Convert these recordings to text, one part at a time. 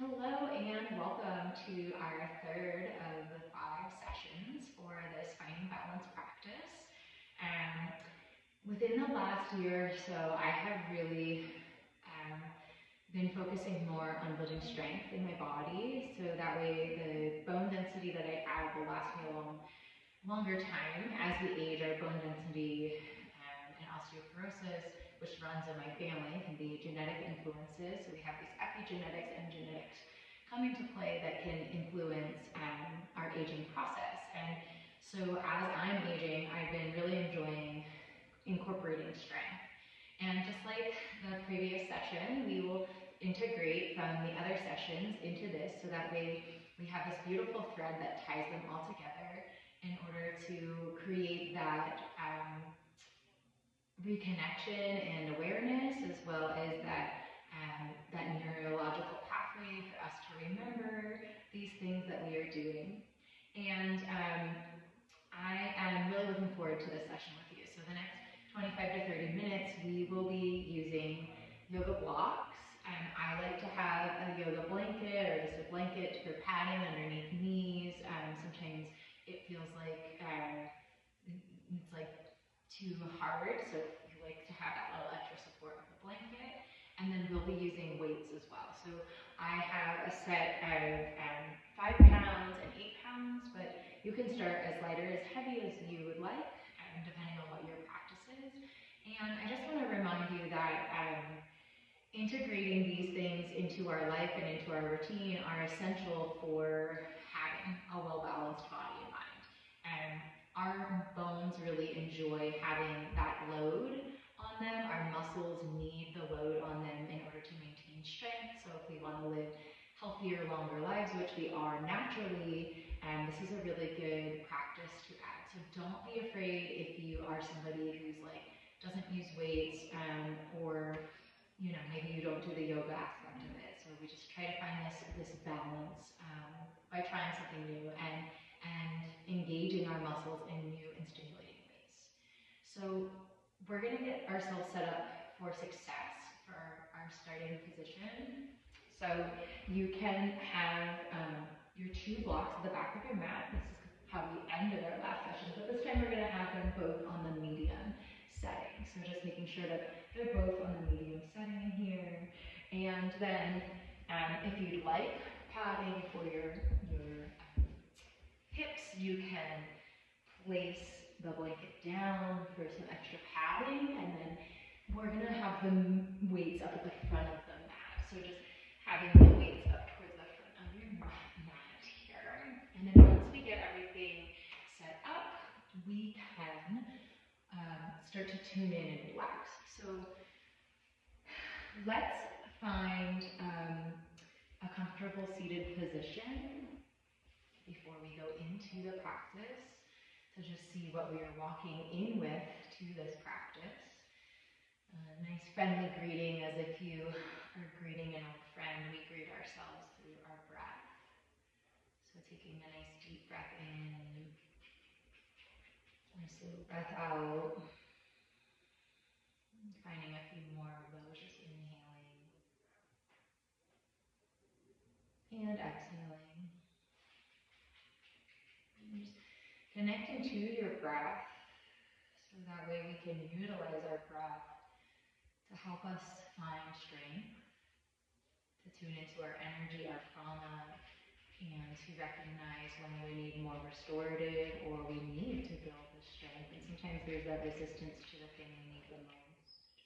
Hello and welcome to our third of the 5 sessions for this Finding Balance practice. Within the last year or so, I have really been focusing more on building strength in my body, so that way the bone density that I have will last me a longer time. As we age, our bone density and osteoporosis, which runs in my family, can be genetic influences. So we have these epigenetics and genetics come into play that can influence our aging process. And so as I'm aging, I've been really enjoying incorporating strength. And just like the previous session, we will integrate from the other sessions into this, so that way we have this beautiful thread that ties them all together in order to create that reconnection and awareness, as well as that neurological pathway for us to remember these things that we are doing. And I am really looking forward to this session with you. So the next 25 to 30 minutes, we will be using yoga blocks. I like to have a yoga blanket or just a blanket for padding underneath knees. Sometimes it feels like it's like too hard, so you like to have that little extra support of the blanket. And then we'll be using weights as well. So I have a set of 5 pounds and 8 pounds, but you can start as light or as heavy as you would like, depending on what your practice is. And I just want to remind you that integrating these things into our life and into our routine are essential for having a well-balanced body and mind. Our bones really enjoy having that load on them. Our muscles need the load on them in order to maintain strength. So if we want to live healthier, longer lives, which we are naturally, this is a really good practice to add. So don't be afraid if you are somebody who's like doesn't use weights, or maybe you don't do the yoga aspect of it. So we just try to find this balance by trying something new and engaging our muscles in new and stimulating ways. So we're going to get ourselves set up for success for our starting position. So you can have your 2 blocks at the back of your mat. This is how we ended our last session, but this time we're going to have them both on the medium setting. So just making sure that they're both on the medium setting here. And then if you'd like padding for your hips, you can place the blanket down for some extra padding, and then we're going to have the weights up at the front of the mat. So just having the weights up towards the front of your mat here. And then once we get everything set up, we can start to tune in and relax. So let's find a comfortable seated position before we go into the practice, to just see what we are walking in with to this practice. A nice friendly greeting, as if you are greeting an old friend. We greet ourselves through our breath. So taking a nice deep breath in, nice little breath out. Finding a few more of those, just inhaling and exhaling. And just connecting to your breath, so that way we can utilize our breath to help us find strength, to tune into our energy, our prana, and to recognize when we need more restorative or we need to build the strength. And sometimes there's that resistance to the thing we need the most.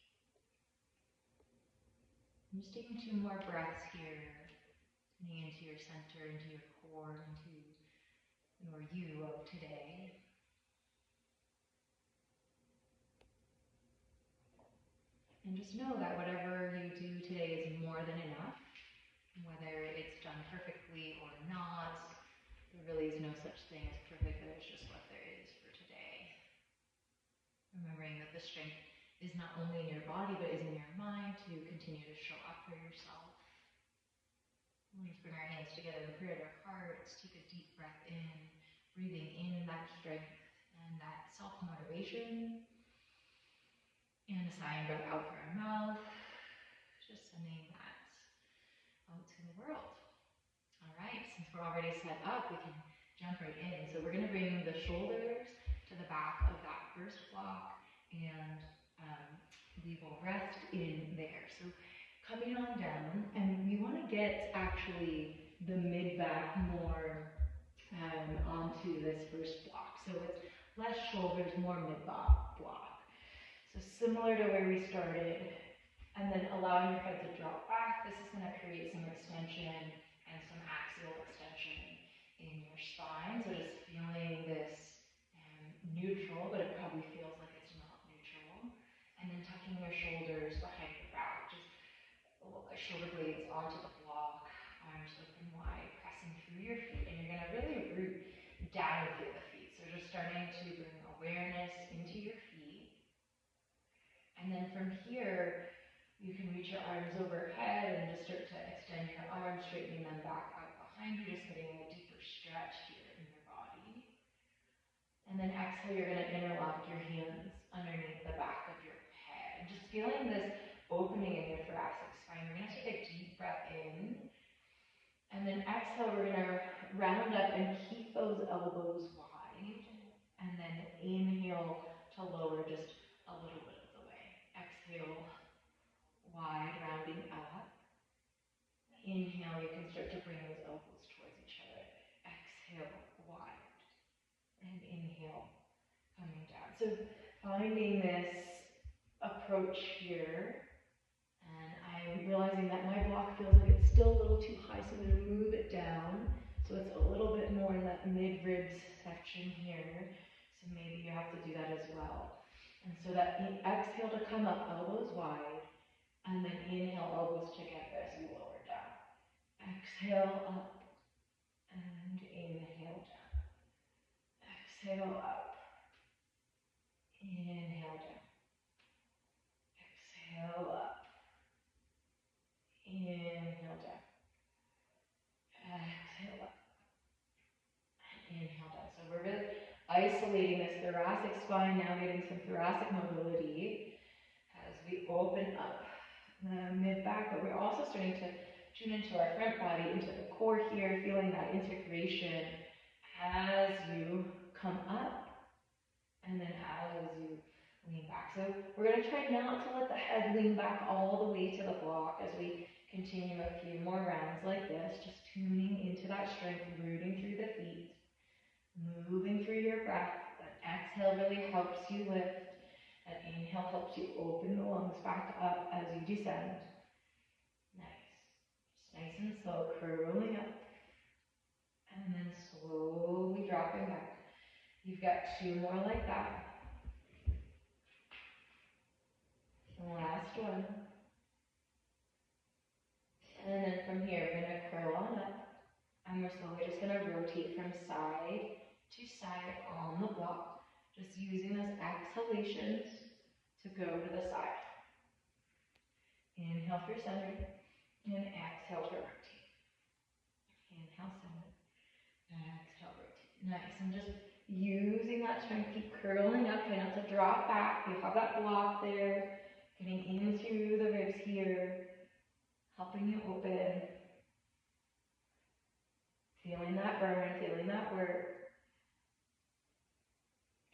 I'm just taking 2 more breaths here, tuning into your center, into your core, into your you of today. And just know that whatever you do today is more than enough. Whether it's done perfectly or not, there really is no such thing as perfect, but it's just what there is for today. Remembering that the strength is not only in your body, but is in your mind to continue to show up for yourself. We'll just bring our hands together and pray at our hearts. Take a deep breath in, breathing in that strength and that self-motivation. And a sighing breath out through our mouth, just sending that out to the world. since we're already set up, we can jump right in. So we're gonna bring the shoulders to the back of that first block, and we will rest in there. So coming on down, and we wanna get actually the mid-back more onto this first block. So it's less shoulders, more mid-back block. So similar to where we started, and then allowing your head to drop back. This is going to create some extension and some axial extension in your spine. So just feeling this neutral, but it probably feels like it's not neutral. And then tucking your shoulders behind your back, just shoulder blades onto the block, arms open wide, pressing through your feet, and you're going to really root down through the feet. So just starting to bring awareness into your feet. And then from here, you can reach your arms overhead and just start to extend your arms, straightening them back out behind you, just getting a deeper stretch here in your body. And then exhale, you're going to interlock your hands underneath the back of your head. Just feeling this opening in your thoracic spine. We're going to take a deep breath in. And then exhale, we're going to round up and keep those elbows wide. And then inhale to lower just a little bit of the way. Exhale, wide, rounding up. Inhale, you can start to bring those elbows towards each other. Exhale, wide. And inhale, coming down. So finding this approach here. And I'm realizing that my block feels like it's still a little too high, so I'm going to move it down. So it's a little bit more in that mid-ribs section here. So maybe you have to do that as well. And so that exhale to come up, elbows wide. And then inhale, elbows together as you lower down. Exhale up and inhale down. Exhale up. Inhale down. Exhale up. Inhale down. Exhale up. And inhale down. So we're really isolating this thoracic spine, now getting some thoracic mobility as we open up the mid-back, but we're also starting to tune into our front body, into the core here, feeling that integration as you come up and then as you lean back. So we're going to try not to let the head lean back all the way to the block as we continue a few more rounds like this, just tuning into that strength, rooting through the feet, moving through your breath. That exhale really helps you lift. That inhale helps you open the lungs back up as you descend. Nice. Just nice and slow, curling up. And then slowly dropping back. You've got two more like that. Last one. And then from here, we're going to curl on up. And we're slowly just going to rotate from side to side on the block. Just using those exhalations to go to the side. Inhale through center. And exhale to rotate. Inhale, center. Exhale, rotate. Nice. And just using that strength, keep curling up. Try not to drop back. You have that block there. Getting into the ribs here. Helping you open. Feeling that burn, feeling that work.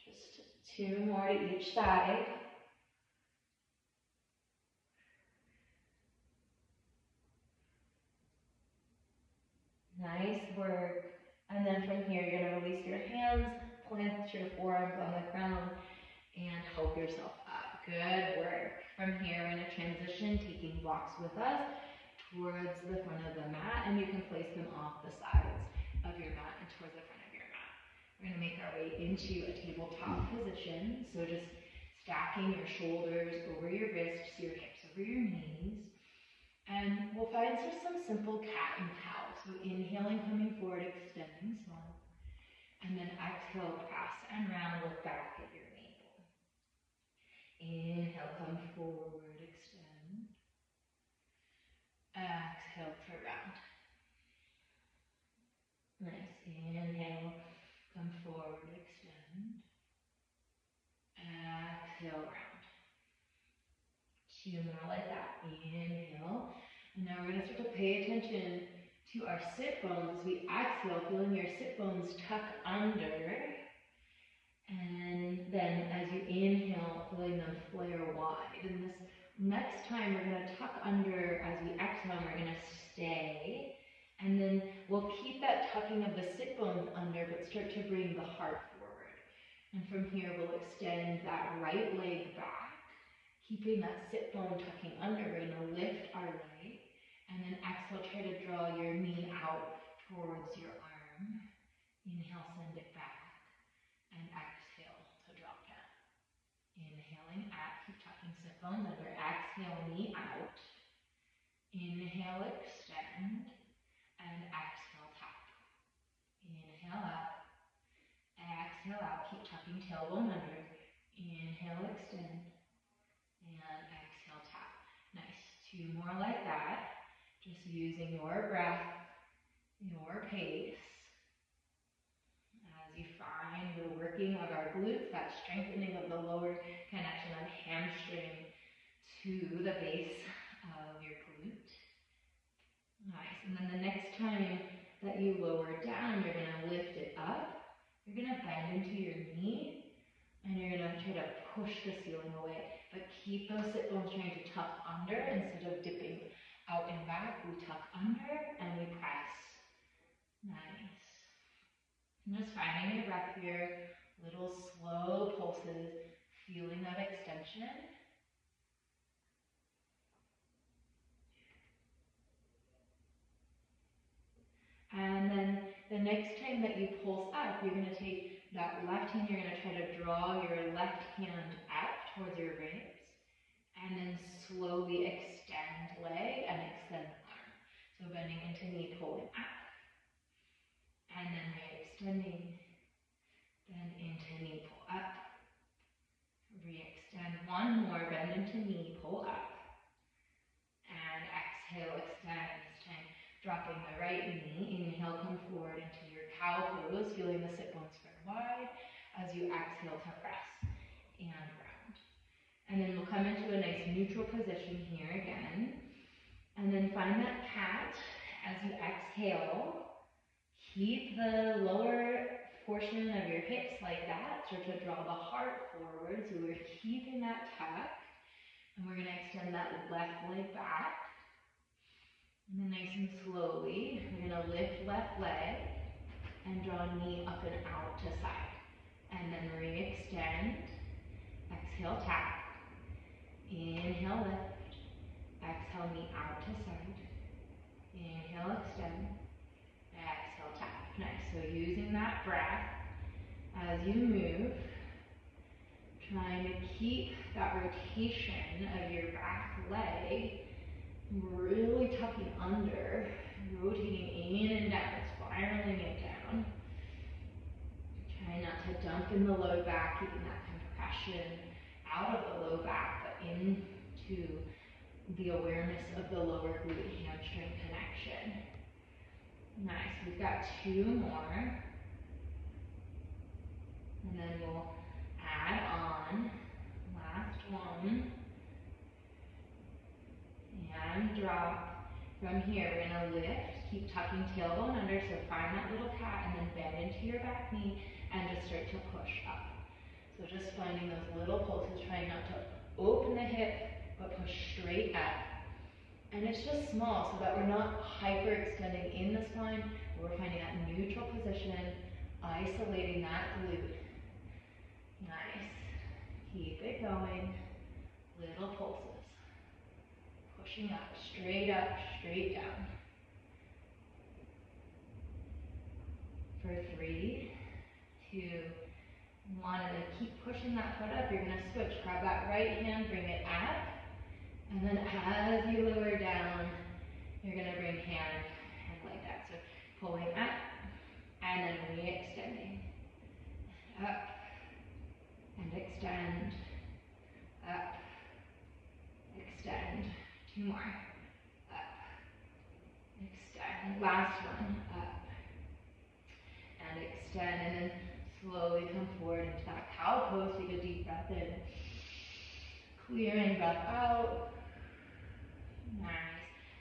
Just two more to each side. Nice work. And then from here, you're going to release your hands, plant your forearms on the ground, and help yourself up. Good work. From here, we're going to transition, taking blocks with us towards the front of the mat, and you can place them off the sides of your mat and towards the front of your mat. We're going to make our way into a tabletop position. So just stacking your shoulders over your wrists, your hips over your knees. And we'll find just some simple cat and cow. So inhaling, coming forward, extending small. And then exhale, pass and round, look back at your navel. Inhale, come forward, extend. Exhale to round. Nice. Inhale, come forward, extend. Exhale, round. Two more like that. Inhale. And now we're going to start to pay attention to our sit bones. We exhale, feeling your sit bones tuck under. And then as you inhale, feeling them flare wide. And this next time we're going to tuck under as we exhale, and we're going to stay. And then we'll keep that tucking of the sit bones under, but start to bring the heart forward. And from here, we'll extend that right leg back, keeping that sit bone tucking under. We're going to lift our leg. And then exhale, try to draw your knee out towards your arm. Inhale, send it back. And exhale to drop down. Inhaling up, keep tucking sit bones under. Exhale, knee out. Inhale, extend. And exhale, tap. Inhale up. Exhale out, keep tucking tailbone under. Inhale, extend. And exhale, tap. Nice. 2 more like that. Just using your breath, your pace. As you find the working of our glutes, that strengthening of the lower connection of hamstring to the base of your glute. Nice. And then the next time that you lower down, you're going to lift it up. You're going to bend into your knee, and you're going to try to push the ceiling away. But keep those sit bones trying to tuck under instead of dipping out and back. We tuck under and we press. Nice. And just finding your breath here, little slow pulses, feeling that extension. And then the next time that you pulse up, you're going to take that left hand, you're going to try to draw your left hand up towards your ribs, and then slowly extend leg and extend arm. So bending into knee, pulling up, and then re-extending, bend into knee, pull up, re-extend, one more, bend into knee, pull up, and exhale, extend, this time dropping the right knee, inhale, come forward into your cow pose, feeling the sit bones spread wide, as you exhale to press and round. And then we'll come into a nice neutral position here again, and then find that cat. As you exhale, keep the lower portion of your hips like that. Start to draw the heart forward. So we're keeping that tuck. And we're going to extend that left leg back. And then nice and slowly, we're going to lift left leg and draw knee up and out to side. And then re-extend. Exhale, tap. Inhale, lift. Exhale, knee out to side. Inhale, extend. Exhale, tap. Nice. So using that breath as you move, trying to keep that rotation of your back leg really tucking under, rotating in and down, spiraling it down. Trying not to dump in the low back, keeping that compression out of the low back, but into the awareness of the lower glute hamstring connection. Nice, we've got 2 more. And then we'll add on, last one. And drop. From here, we're going to lift, keep tucking tailbone under, so find that little cat and then bend into your back knee and just start to push up. So just finding those little pulses, trying not to open the hip, but push straight up. And it's just small so that we're not hyperextending in the spine, but we're finding that neutral position, isolating that glute. Nice. Keep it going. Little pulses. Pushing up, straight down. For 3, 2, 1, and then keep pushing that foot up. You're going to switch. Grab that right hand, bring it up. And then as you lower down, you're going to bring hand and leg down. So pulling up and then re-extending. Up and extend. Up. Extend. 2 more. Up. Extend. Last one. Up. And extend. And then slowly come forward into that cow pose. Take a deep breath in. Clearing breath out. Nice.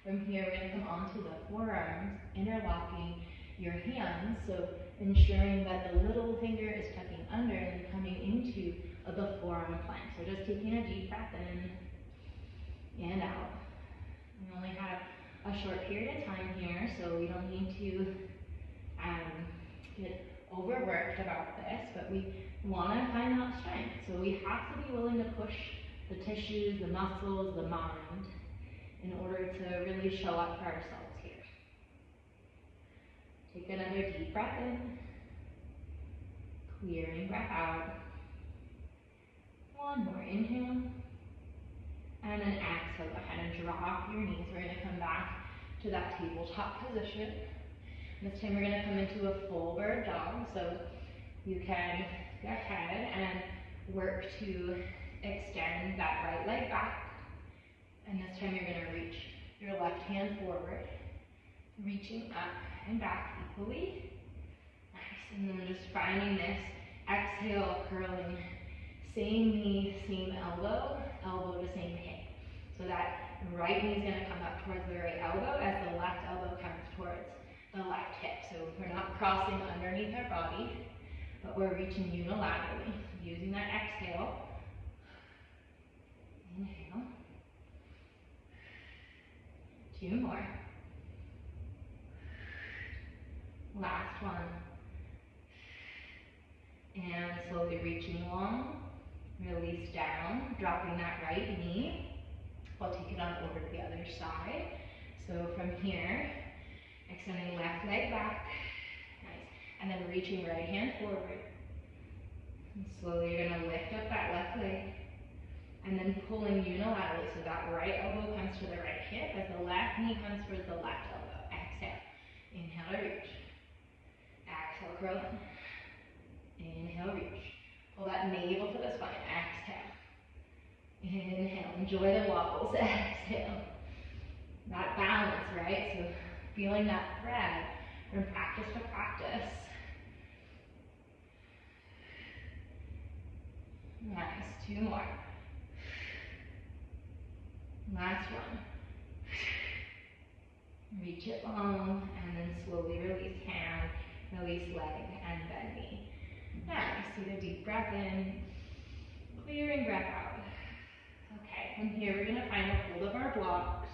From here, we're going to come onto the forearms, interlocking your hands, so ensuring that the little finger is tucking under and coming into the forearm plank. So just taking a deep breath in and out. We only have a short period of time here, so we don't need to get overworked about this, but we want to find that strength. So we have to be willing to push the tissues, the muscles, the mind, in order to really show up for ourselves here. Take another deep breath in, clearing breath out. One more inhale, and then exhale. Go ahead and drop your knees. We're going to come back to that tabletop position. This time we're going to come into a full bird dog, so you can go ahead and work to extend that right leg back. And this time you're going to reach your left hand forward, reaching up and back equally. Nice. And then just finding this exhale, curling, same knee, same elbow, elbow to same hip. So that right knee is going to come up towards the right elbow as the left elbow comes towards the left hip. So we're not crossing underneath our body, but we're reaching unilaterally. Using that exhale. Inhale. 2 more. Last one. And slowly reaching long. Release down, dropping that right knee. We'll take it on over to the other side. So from here, extending left leg back. Nice. And then reaching right hand forward. And slowly you're going to lift up that left leg. And then pulling unilaterally, so that right elbow comes to the right hip as the left knee comes towards the left elbow. Exhale. Inhale to reach. Exhale, curl in. Inhale, reach. Pull that navel to the spine. Exhale. Inhale. Enjoy the wobbles. Exhale. That balance, right? So feeling that thread from practice to practice. Nice. 2 more. Last one. Reach it long, and then slowly release hand, release leg, and bend knee. Nice. Take a deep breath in, clearing breath out. Okay, from here we're going to find a hold of our blocks,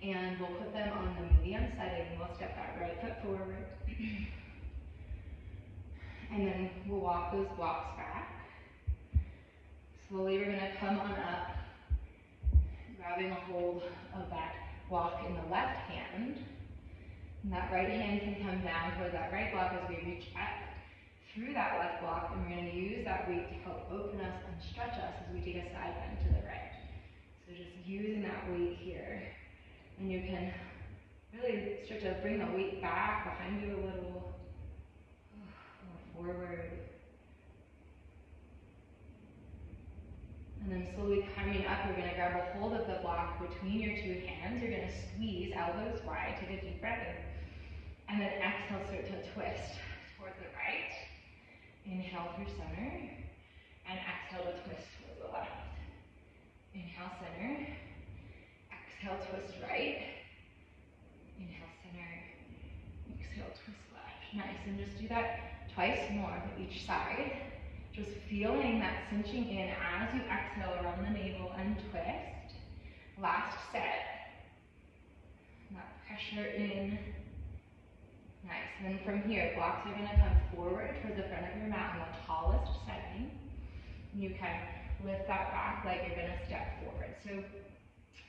and we'll put them on the medium setting. We'll step that right foot forward, and then we'll walk those blocks back. Slowly we're going to come on up, grabbing a hold of that block in the left hand. And that right hand can come down towards that right block as we reach up through that left block, and we're going to use that weight to help open us and stretch us as we take a side bend to the right. So just using that weight here, and you can really start to bring the weight back behind you a little, forward. And then slowly coming up, we're going to grab a hold of the block between your 2 hands. You're going to squeeze, elbows wide, take a deep breath in. And then exhale, start to twist towards the right. Inhale through center. And exhale to twist towards the left. Inhale, center. Exhale, twist right. Inhale, center. Exhale, twist left. Nice. And just do that twice more for each side. Just feeling that cinching in as you exhale around the navel and twist. Last set. That pressure in. Nice. And then from here, blocks are going to come forward towards the front of your mat in the tallest setting. You can lift that back leg, you're going to step forward. So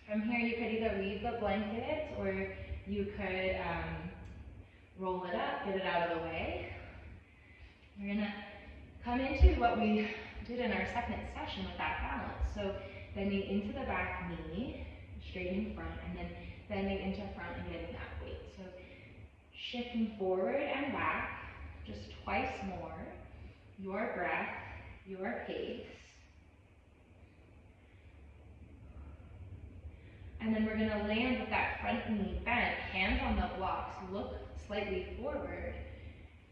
from here, you could either leave the blanket or you could roll it up, get it out of the way. We're going to come into what we did in our second session with that balance. So bending into the back knee, straight in front, and then bending into front and getting that weight. So shifting forward and back, just twice more. Your breath, your pace. And then we're going to land with that front knee bent, hands on the blocks, look slightly forward.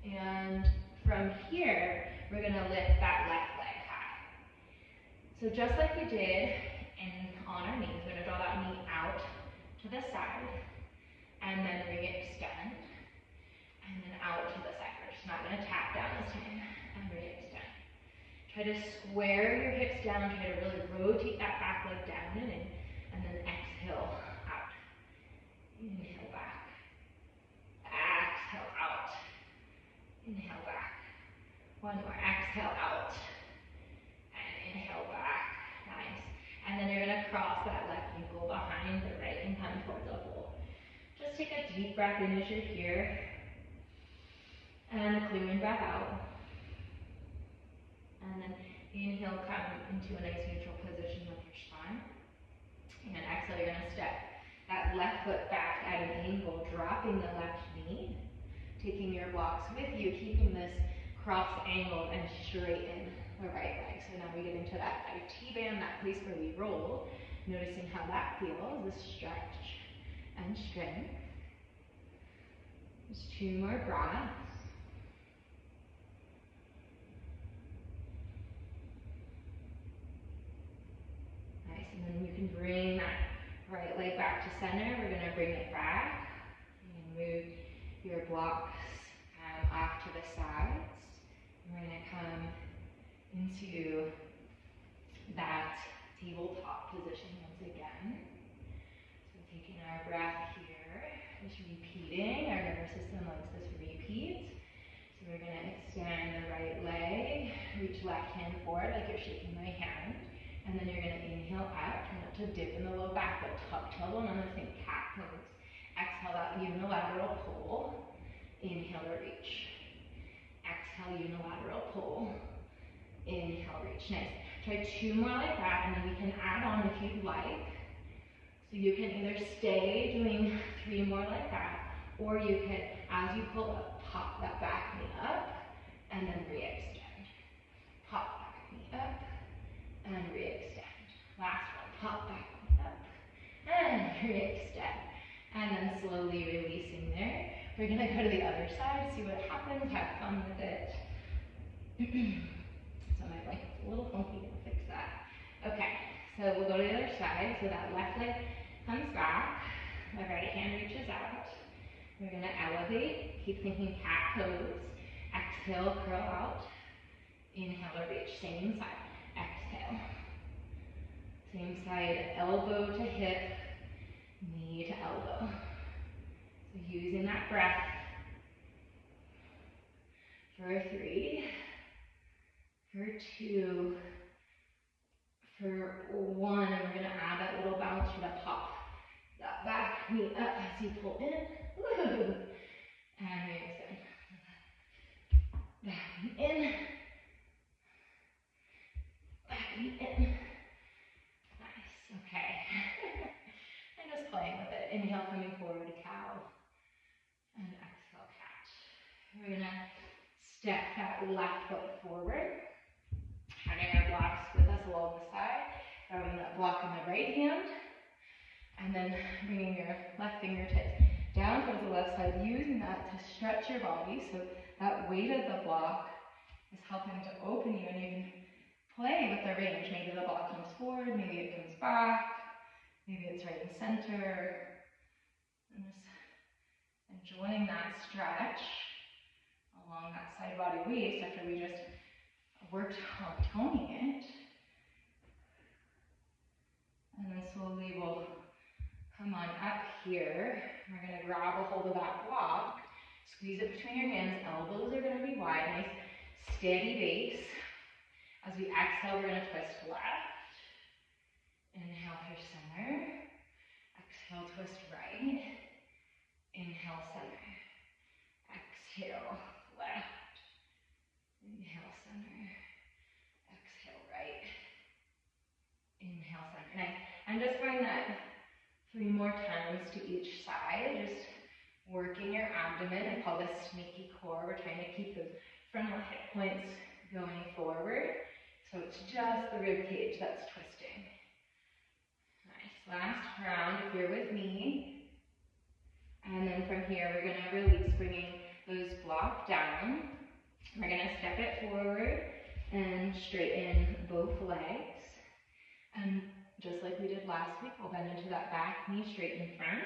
And from here, we're going to lift that left leg high. So just like we did on our knees, we're going to draw that knee out to the side, and then re-extend, and then out to the side. We're just not gonna tap down this time, and re-extend. Try to square your hips down, try to really rotate that back leg down and in, and then exhale out. Inhale back. Exhale out. Inhale back. One more. Exhale out. And inhale back. Nice. And then you're going to cross that left ankle behind the right and come towards a hole. Just take a deep breath in as you're here. And a clearing breath out. And then inhale, come into a nice neutral position with your spine. And exhale, you're going to step that left foot back at an angle, dropping the left knee, taking your blocks with you, keeping this cross angled and straighten the right leg. So now we get into that IT band, that place where we roll, noticing how that feels, the stretch and strength. Just 2 more breaths. Nice, and then you can bring that right leg back to center. We're going to bring it back and move your blocks off to the sides. We're going to come into that tabletop position once again. So taking our breath here, just repeating. Our nervous system likes this repeat. So we're going to extend the right leg, reach left hand forward like you're shaking my hand. And then you're going to inhale out, try not to dip in the low back, but tuck tailbone on the same cat pose. Exhale that unilateral pull. Inhale to reach. Exhale, unilateral pull. Inhale, reach. Nice. Try 2 more like that, and then we can add on if you'd like. So you can either stay doing 3 more like that, or you can, as you pull up, pop that back knee up, and then re-extend. Pop back knee up. And re-extend. Last one, pop back up, and re-extend. And then slowly releasing there. We're gonna go to the other side, see what happens, have fun with it. So my leg is a little funky, we'll fix that. Okay, so we'll go to the other side. So that left leg comes back, the right hand reaches out. We're gonna elevate, keep thinking cat pose. Exhale, curl out. Inhale to reach, same side. Exhale. Same side, elbow to hip, knee to elbow. So using that breath for 3, for 2, for 1, and we're going to add that little bounce for the pop. That back knee up as you pull in. Woo. And re-extend. Back knee in. In. Nice, okay. And just playing with it. Inhale, coming forward, cow. And exhale, cat. We're gonna step that left foot forward. Having our blocks with us along the side. Throwing that block in the right hand. And then bringing your left fingertips down towards the left side. Using that to stretch your body. So that weight of the block is helping to open you, and you can play with the range. Maybe the block comes forward, maybe it comes back, maybe it's right in center. And just enjoying that stretch along that side body waist after we just worked on toning it. And then slowly we'll come on up here. We're going to grab a hold of that block, squeeze it between your hands, elbows are going to be wide, nice steady base. As we exhale, we're going to twist left. Inhale, push center. Exhale, twist right. Inhale, center. Exhale, left. Inhale, center. Exhale, right. Inhale, center. Nice. And just bring that 3 more times to each side. Just working your abdomen. I call this sneaky core. We're trying to keep those frontal hip points going forward. So it's just the rib cage that's twisting. Nice. Last round if you're with me. And then from here we're going to release, bringing those blocks down. We're going to step it forward and straighten both legs. And Just like we did last week, we'll bend into that back knee straight in front,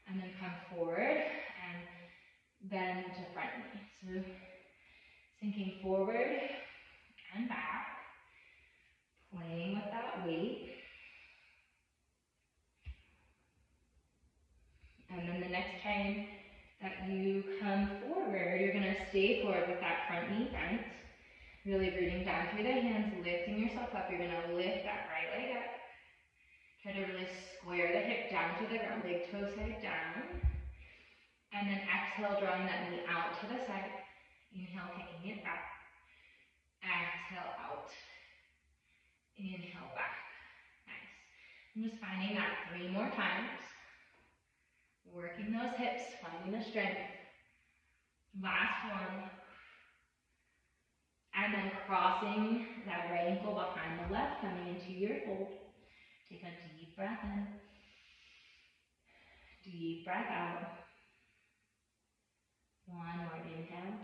and then come forward and bend to front knee. So sinking forward and back, playing with that weight. And then the next time that you come forward, you're going to stay forward with that front knee bent. Really rooting down through the hands, lifting yourself up. You're going to lift that right leg up. Try to really square the hip down to the ground, big toe side down. And then exhale, drawing that knee out to the side. Inhale, taking it back. Exhale, out. Inhale, back. Nice. I'm just finding that 3 more times. Working those hips, finding the strength. Last one. And then crossing that right ankle behind the left, coming into your fold. Take a deep breath in. Deep breath out. One more inhale.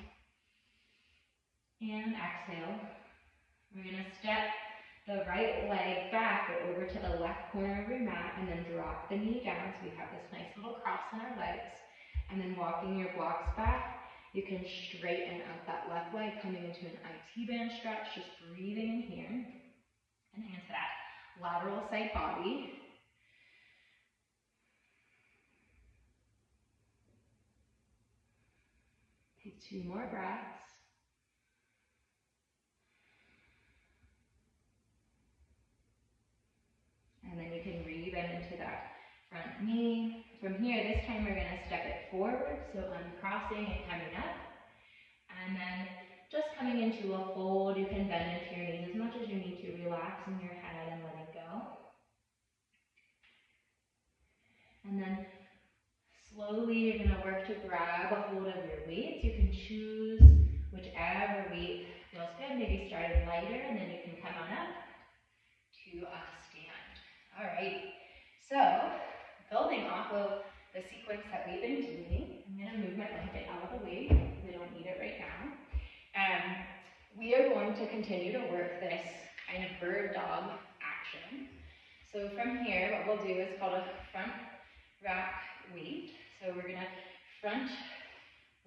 And exhale. We're going to step the right leg back or over to the left corner of your mat and then drop the knee down so we have this nice little cross in our legs. And then walking your blocks back, you can straighten out that left leg, coming into an IT band stretch, just breathing in here and into that lateral side body. Take 2 more breaths. And then you can re-bend into that front knee. From here, this time we're going to step it forward, so uncrossing and coming up. And then just coming into a fold, you can bend into your knees as much as you need to, relaxing your head and letting go. And then slowly you're going to work to grab a hold of your weights. You can choose whichever weight feels good, maybe starting lighter, and then you can come on up to a stand. All right, so building off of the sequence that we've been doing, I'm going to move my blanket out of the way because I don't need it right now. We are going to continue to work this kind of bird dog action. So from here, what we'll do is called a front rack weight. So we're going to front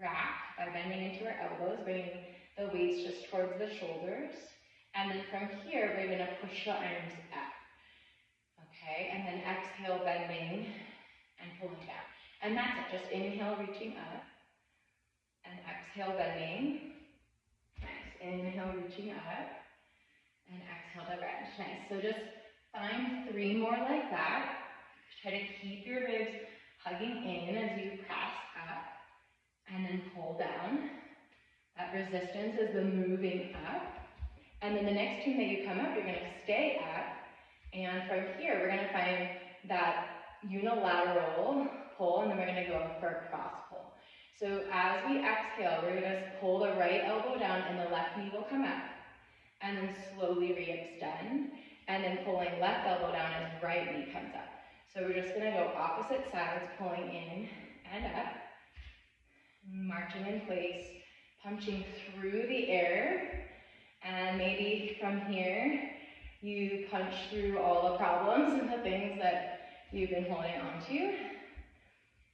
rack by bending into our elbows, bringing the weights just towards the shoulders. And then from here, we're going to push the arms up. Okay, and then exhale, bending and pulling down. And that's it, just inhale, reaching up. And exhale, bending. Nice, inhale, reaching up. And exhale to bend. Nice, so just find 3 more like that. Try to keep your ribs hugging in as you press up. And then pull down. That resistance is the moving up. And then the next time that you come up, you're going to stay up. And from here, we're going to find that unilateral pull, and then we're going to go for a cross pull. So as we exhale, we're going to pull the right elbow down, and the left knee will come up. And then slowly re-extend. And then pulling left elbow down as right knee comes up. So we're just going to go opposite sides, pulling in and up. Marching in place, punching through the air. And maybe from here, you punch through all the problems and the things that you've been holding on to.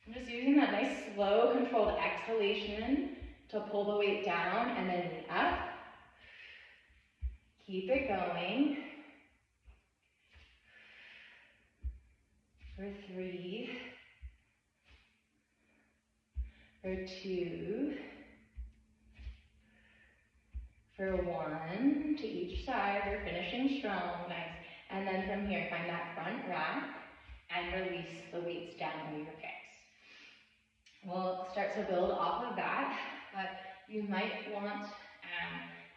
I'm just using that nice, slow, controlled exhalation to pull the weight down and then knee up. Keep it going. For 3. For 2. For 1, to each side, we're finishing strong, nice. And then from here, find that front rack and release the weights down into your kicks. We'll start to build off of that, but you might want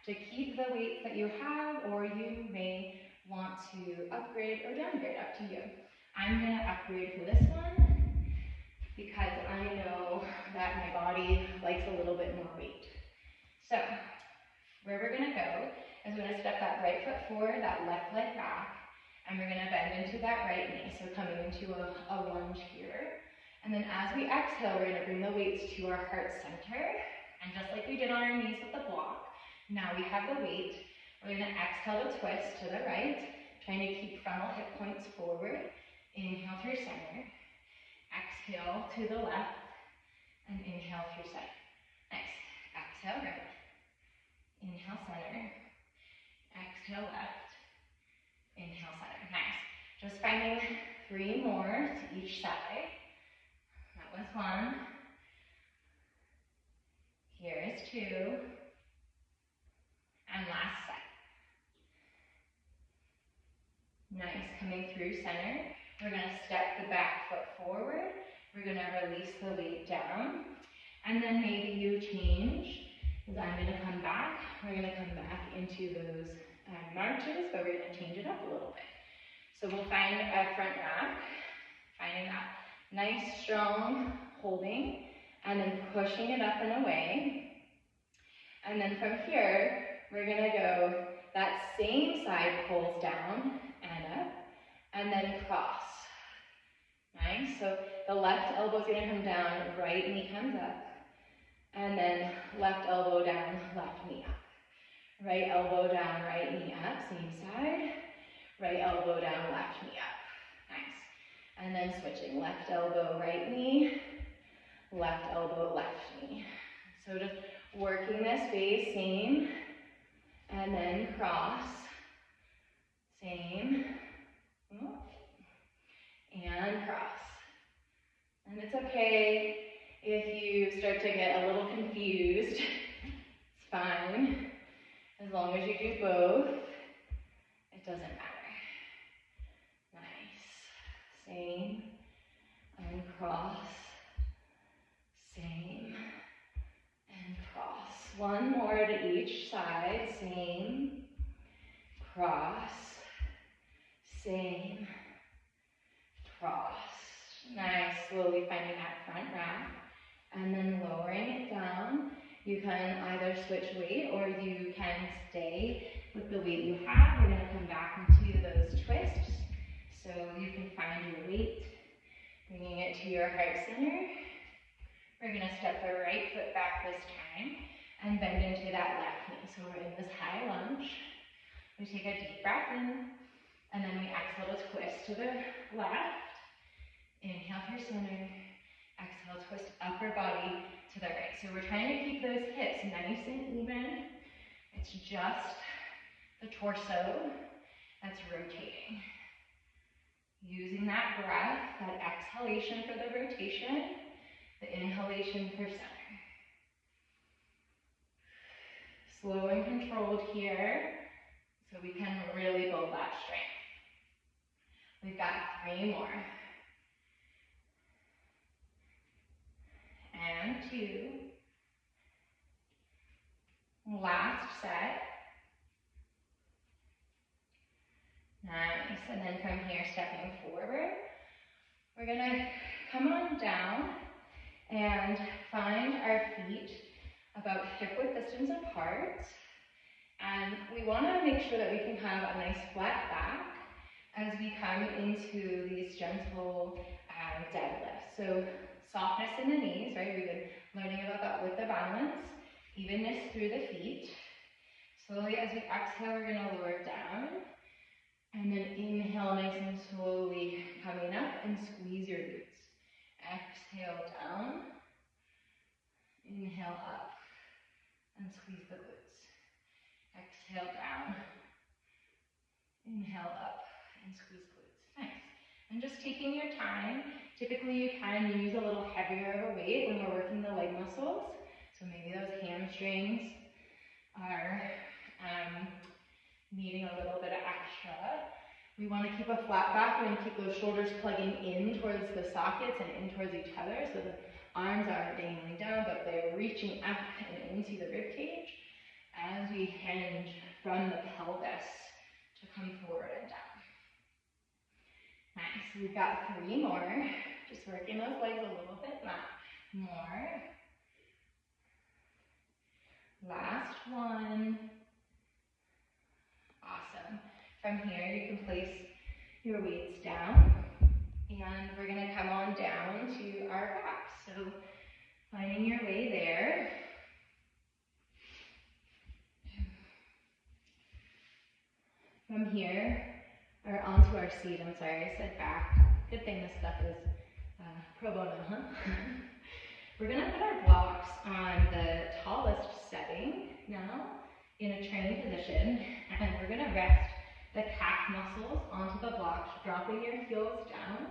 to keep the weights that you have, or you may want to upgrade or downgrade, up to you. I'm going to upgrade for this one because I know that my body likes a little bit more weight. So, where we're going to go is we're going to step that right foot forward, that left leg back, and we're going to bend into that right knee. So coming into a lunge here. And then as we exhale, we're going to bring the weights to our heart center. And just like we did on our knees with the block, now we have the weight. We're going to exhale to twist to the right, Trying to keep frontal hip points forward. Inhale through center. Exhale to the left. And inhale through center. Nice. Exhale right. Inhale center. Exhale left. Inhale center. Nice. Just finding 3 more to each side. That was 1. Here is 2. And last set. Nice. Coming through center. We're going to step the back foot forward. We're going to release the weight down. And then maybe you change. Because I'm going to come back. We're going to come back into those marches, but we're going to change it up a little bit. So we'll find a front rack. Finding that nice, strong holding. And then pushing it up and away. And then from here, we're going to go, that same side pulls down and up. And then cross. Nice. So the left elbow is going to come down, right knee comes up. And then left elbow down, left knee up. Right elbow down, right knee up, same side. Right elbow down, left knee up. Nice. And then switching, left elbow, right knee. Left elbow, left knee. So just working this base, same. And then cross. Same. And cross. And it's okay if you start to get a little confused. It's fine. As long as you do both, it doesn't matter. Nice. Same. And cross. Same. And cross. 1 more to each side. Same. Cross. Same. Cross. Nice. Slowly finding that front rack. And then lowering it down. You can either switch weight or you can stay with the weight you have. We're going to come back into those twists. So you can find your weight, bringing it to your heart center. We're going to step the right foot back this time and bend into that left knee. So we're in this high lunge. We take a deep breath in, and then we exhale to twist to the left. Inhale through center. Exhale, twist upper body to the right. So we're trying to keep those hips nice and even. It's just the torso that's rotating. Using that breath, that exhalation for the rotation, the inhalation for center. Slow and controlled here, so we can really build that strength. We've got 3 more. And 2. Last set. Nice. And then from here, stepping forward, we're going to come on down and find our feet about hip-width distance apart. And we want to make sure that we can have a nice flat back as we come into these gentle deadlifts. So softness in the knees, right? We've been learning about that with the balance. Evenness through the feet. Slowly as we exhale, we're going to lower down. And then inhale nice and slowly coming up and squeeze your glutes. Exhale down. Inhale up and squeeze the glutes. Exhale down. Inhale up and squeeze glutes. Nice. And just taking your time. Typically you can use a little heavier of a weight when we're working the leg muscles. So maybe those hamstrings are needing a little bit of extra. We want to keep a flat back. We want to keep those shoulders plugging in towards the sockets and in towards each other, so the arms aren't dangling down, but they're reaching up and into the rib cage as we hinge from the pelvis to come forward and down. Nice. We've got 3 more. Just working those legs a little bit more. Last one. Awesome. From here, you can place your weights down, and we're going to come on down to our backs. So finding your way there. From here, our seat. I'm sorry, I said back. Good thing this stuff is pro bono, huh? We're gonna put our blocks on the tallest setting now in a trained position, and we're gonna rest the calf muscles onto the blocks, dropping your heels down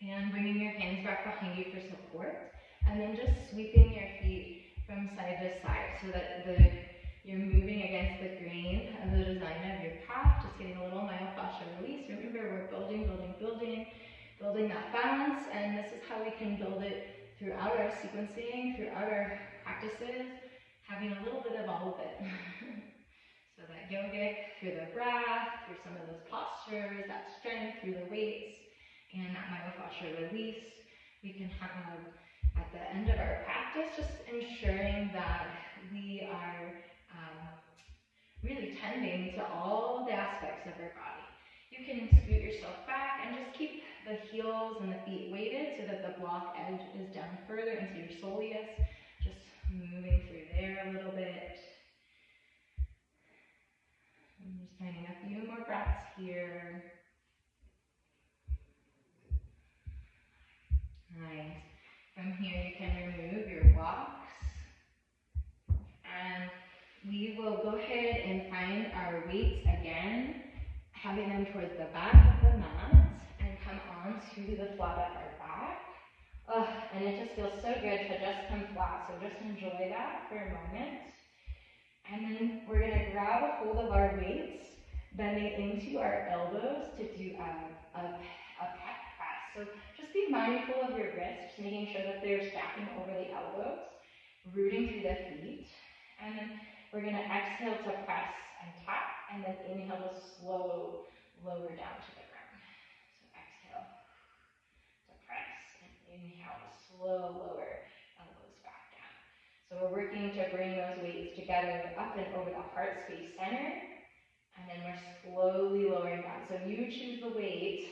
and bringing your hands back behind you for support, and then just sweeping your feet from side to side so that you're moving against the grain of the design of your path, just getting a little myofascial release. Remember, we're building that balance, and this is how we can build it throughout our sequencing, throughout our practices, having a little bit of all of it. So that yogic through the breath, through some of those postures, that strength through the weights, and that myofascial release. We can have, at the end of our practice, just ensuring that we are really tending to all the aspects of our body. You can scoot yourself back and just keep the heels and the feet weighted so that the block edge is down further into your soleus. Just moving through there a little bit. I'm just finding a few more breaths here. Nice. From here you can remove your blocks. And we will go ahead and find our weights again, having them towards the back of the mat, and come on to the flat of our back. And it just feels so good to just come flat, so just enjoy that for a moment. And then we're going to grab a hold of our weights, bending into our elbows to do a pec press. So just be mindful of your wrists, making sure that they're stacking over the elbows, rooting through the feet. And then we're going to exhale to press and tap, and then inhale to slow lower down to the ground. So exhale to press, and inhale to slow lower elbows back down. So we're working to bring those weights together up and over the heart space center, and then we're slowly lowering down. So you choose the weight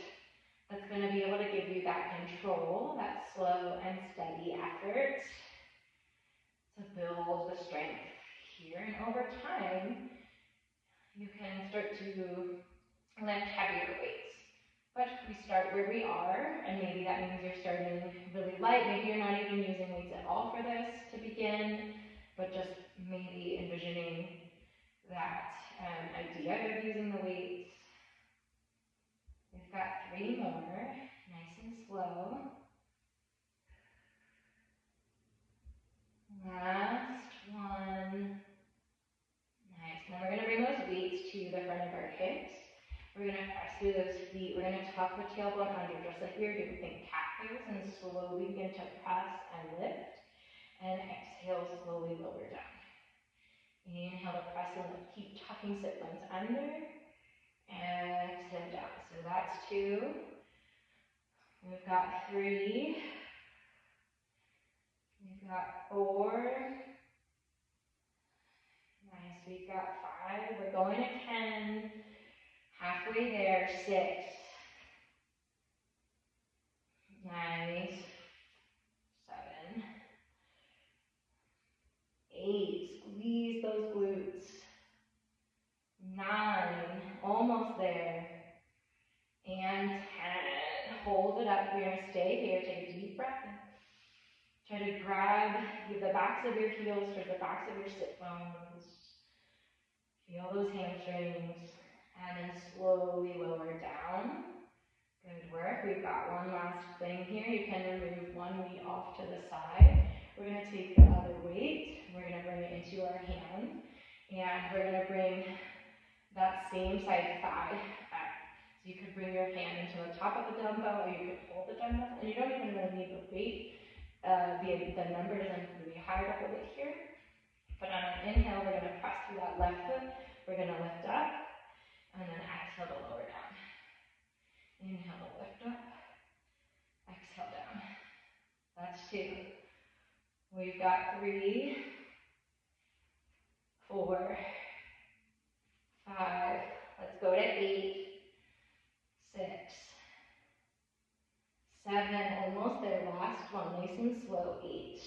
that's going to be able to give you that control, that slow and steady effort to build the strength here. And over time, you can start to lift heavier weights. But we start where we are, and maybe that means you're starting really light. Maybe you're not even using weights at all for this to begin, but just maybe envisioning that idea of using the weights. We've got 3 more, nice and slow. Last one. Nice. Now we're going to bring those weights to the front of our hips. We're going to press through those feet. We're going to tuck the tailbone under, just like we were doing. Think cat pose, and slowly begin to press and lift. And exhale, slowly lower down. Inhale to press and lift. Keep tucking sit bones under. Exhale down. So that's 2. We've got 3. We've got 4. Nice. We've got 5. We're going to 10. Halfway there. 6. Nice. 7. 8. Squeeze those glutes. 9. Almost there. And 10. Hold it up. We're going to stay here. Take a deep breath in. Try to grab the backs of your heels towards the backs of your sit bones. Feel those hamstrings. And then slowly lower down. Good work. We've got one last thing here. You can remove one knee off to the side. We're going to take the other weight. We're going to bring it into our hand. And we're going to bring that same side thigh up. So you could bring your hand into the top of the dumbbell, or you could hold the dumbbell. And you don't even really need the weight. The number doesn't really hard to hold it here. But on an inhale, we're going to press through that left foot. We're going to lift up. And then exhale to lower down. Inhale to lift up. Exhale down. That's 2. We've got 3, 4, 5. Let's go to 8, 6, 7. Almost there. Last one. Nice and slow. 8.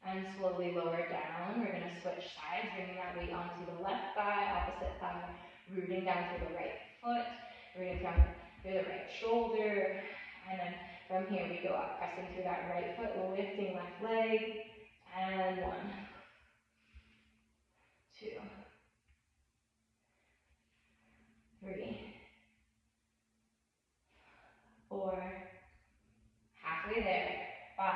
And slowly lower down. We're going to switch sides, bringing that weight onto the left thigh, opposite thigh, rooting down through the right foot. We're going to come through the right shoulder, and then from here we go up, pressing through that right foot, lifting left leg, and 1, 2, 3, 4, halfway there, 5,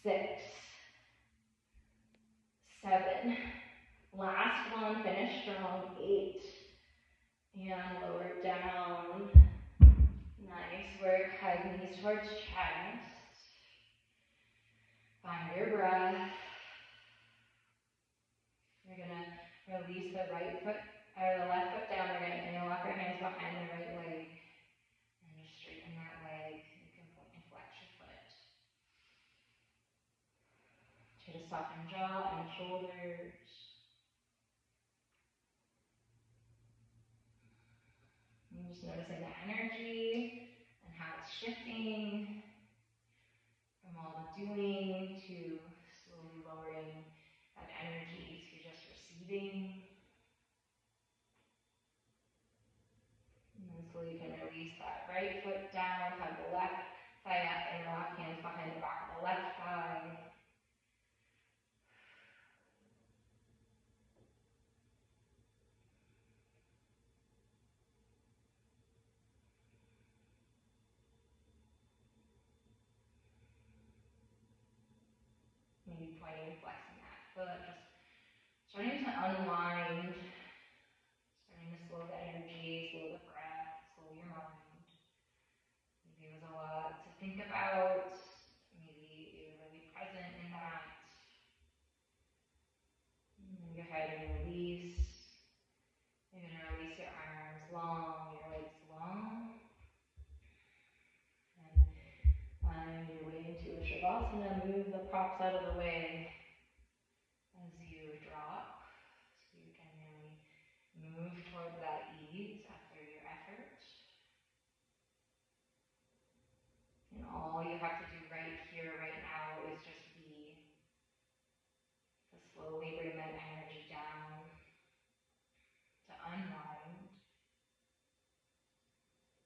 6, 7, last one, finish strong, 8, and lower down. Nice work, hug knees towards chest. Find your breath. You're gonna release the right foot, or the left foot down. We're gonna interlock our hands behind the right leg, and just straighten that leg. You can point and flex your foot. Try to soften jaw and shoulders. And just noticing the energy and how it's shifting from all the doing to slowly lowering that energy to just receiving. And then slowly you can release that right foot down, hug the left thigh up, interlock hands behind the back of the left thigh. Maybe pointing and flexing that foot, just starting to unwind, starting to slow the energy, slow the breath, slow your mind. Maybe it was a lot to think about, maybe you're really present in that. And then go ahead and release. You're going to release your arms long, your legs long. And find your way into a Shavasana. Move the props out of the way as you drop, so you can really move towards that ease after your effort. And all you have to do right here, right now, is just be, to slowly bring that energy down, to unwind,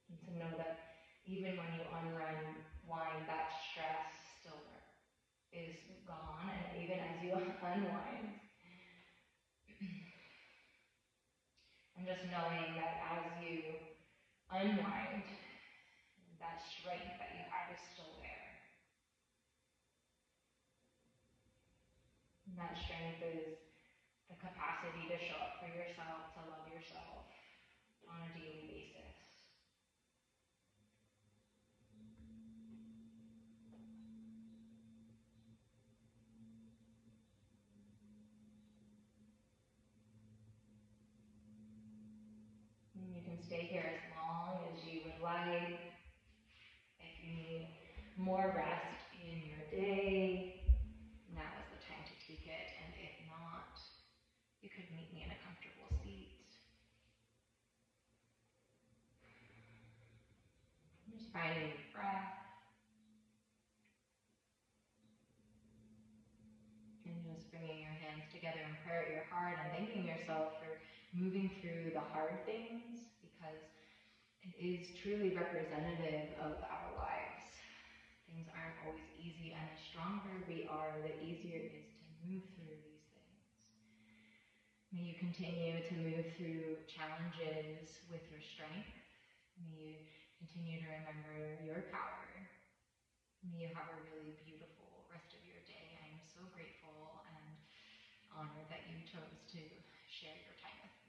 and to know that even when you unwind, that stress still is gone, and even as you unwind, and just knowing that as you unwind, that strength that you have is still there. And that strength is the capacity to show up for yourself, to love yourself on a daily basis. And you can stay here as long as you would like. If you need more rest in your day, now is the time to take it. And if not, you could meet me in a comfortable seat. Just finding your breath. And just bringing your hands together in prayer at your heart and thanking yourself for moving through the hard things, because it is truly representative of our lives. Things aren't always easy, and the stronger we are, the easier it is to move through these things. May you continue to move through challenges with your strength. May you continue to remember your power. May you have a really beautiful rest of your day. I am so grateful and honored that you chose to share your time with me.